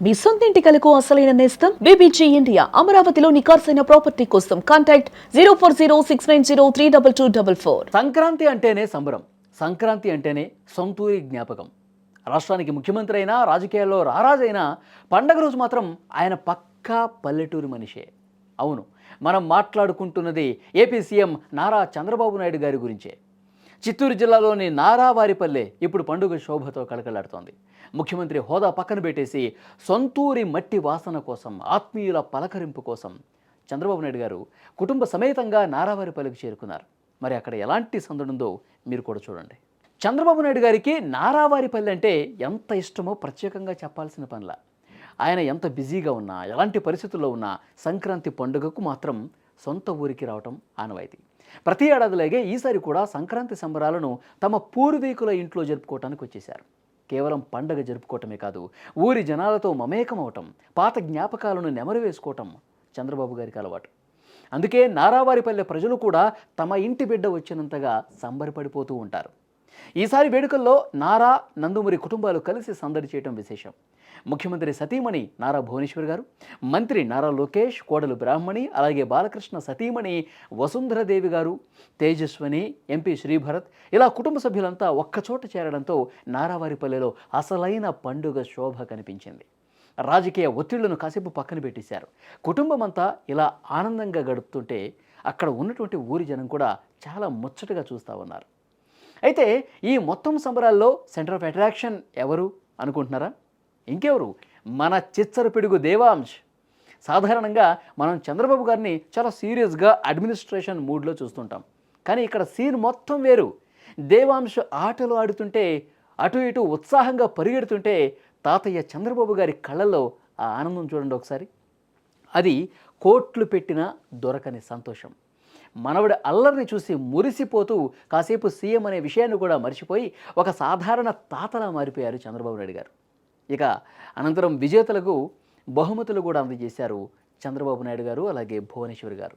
మీ సొంత ఇంటి కలకు అసలైన నేస్తం బీబీజీ ఇండియా. అమరావతిలో నికార్సైన ప్రాపర్టీ కోసం కాంటాక్ట్ 0406903224. సంక్రాంతి అంటేనే సంబరం, సంక్రాంతి అంటేనే సొంతూరి జ్ఞాపకం. రాష్ట్రానికి ముఖ్యమంత్రి అయినా, రాజకీయాల్లో రారాజైనా పండగ రోజు మాత్రం ఆయన పక్కా పల్లెటూరు మనిషే. అవును, మనం మాట్లాడుకుంటున్నది ఏపీ సీఎం నారా చంద్రబాబు నాయుడు గారి గురించే. చిత్తూరు జిల్లాలోని నారావారిపల్లె ఇప్పుడు పండుగ శోభతో కళకళాడుతోంది. ముఖ్యమంత్రి హోదా పక్కన పెట్టేసి సొంతూరి మట్టి వాసన కోసం, ఆత్మీయుల పలకరింపు కోసం చంద్రబాబు నాయుడు గారు కుటుంబ సమేతంగా నారావారిపల్లెకు చేరుకున్నారు. మరి అక్కడ ఎలాంటి సందడుందో మీరు కూడా చూడండి. చంద్రబాబు నాయుడు గారికి నారావారిపల్లె అంటే ఎంత ఇష్టమో ప్రత్యేకంగా చెప్పాల్సిన పనిలా. ఆయన ఎంత బిజీగా ఉన్నా, ఎలాంటి పరిస్థితుల్లో ఉన్నా సంక్రాంతి పండుగకు మాత్రం సొంత ఊరికి రావటం ఆనవాయితీ. ప్రతి ఏడాదిలాగే ఈసారి కూడా సంక్రాంతి సంబరాలను తమ పూర్వీకుల ఇంట్లో జరుపుకోవటానికి వచ్చేశారు. కేవలం పండగ జరుపుకోవటమే కాదు, ఊరి జనాలతో మమేకం అవటం, పాత జ్ఞాపకాలను నెమరు వేసుకోవటం చంద్రబాబు గారికి అలవాటు. అందుకే నారావారిపల్లె ప్రజలు కూడా తమ ఇంటి బిడ్డ వచ్చినంతగా సంబరపడిపోతూ ఉంటారు. ఈసారి వేడుకల్లో నారా, నందమూరి కుటుంబాలు కలిసి సందడి చేయటం విశేషం. ముఖ్యమంత్రి సతీమణి నారా భువనేశ్వర్ గారు, మంత్రి నారా లోకేష్, కోడలు బ్రాహ్మణి, అలాగే బాలకృష్ణ సతీమణి వసుంధరదేవి గారు, తేజస్విని, ఎంపీ శ్రీభరత్, ఇలా కుటుంబ సభ్యులంతా ఒక్కచోట చేరడంతో నారావారిపల్లెలో అసలైన పండుగ శోభ కనిపించింది. రాజకీయ ఒత్తిళ్లను కాసేపు పక్కన పెట్టేశారు. కుటుంబం అంతా ఇలా ఆనందంగా గడుపుతుంటే అక్కడ ఉన్నటువంటి ఊరి జనం కూడా చాలా ముచ్చటగా చూస్తూ ఉన్నారు. అయితే ఈ మొత్తం సంబరాల్లో సెంటర్ ఆఫ్ అట్రాక్షన్ ఎవరు అనుకుంటున్నారా? ఇంకెవరు, మన చిచ్చర పిడుగు దేవాంశ్. సాధారణంగా మనం చంద్రబాబు గారిని చాలా సీరియస్గా అడ్మినిస్ట్రేషన్ మూడ్లో చూస్తుంటాం. కానీ ఇక్కడ సీన్ మొత్తం వేరు. దేవాంశ్ ఆటలు ఆడుతుంటే, అటు ఇటు ఉత్సాహంగా పరిగెడుతుంటే తాతయ్య చంద్రబాబు గారి కళ్ళల్లో ఆ ఆనందం చూడండి ఒకసారి. అది కోట్లు పెట్టినా దొరకని సంతోషం. మనవడి అల్లరిని చూసి మురిసిపోతూ కాసేపు సీఎం అనే విషయాన్ని కూడా మర్చిపోయి ఒక సాధారణ తాతలా మారిపోయారు చంద్రబాబు నాయుడు గారు. ఇక అనంతరం విజేతలకు బహుమతులు కూడా అందజేశారు చంద్రబాబు నాయుడు గారు, అలాగే భువనేశ్వర్ గారు.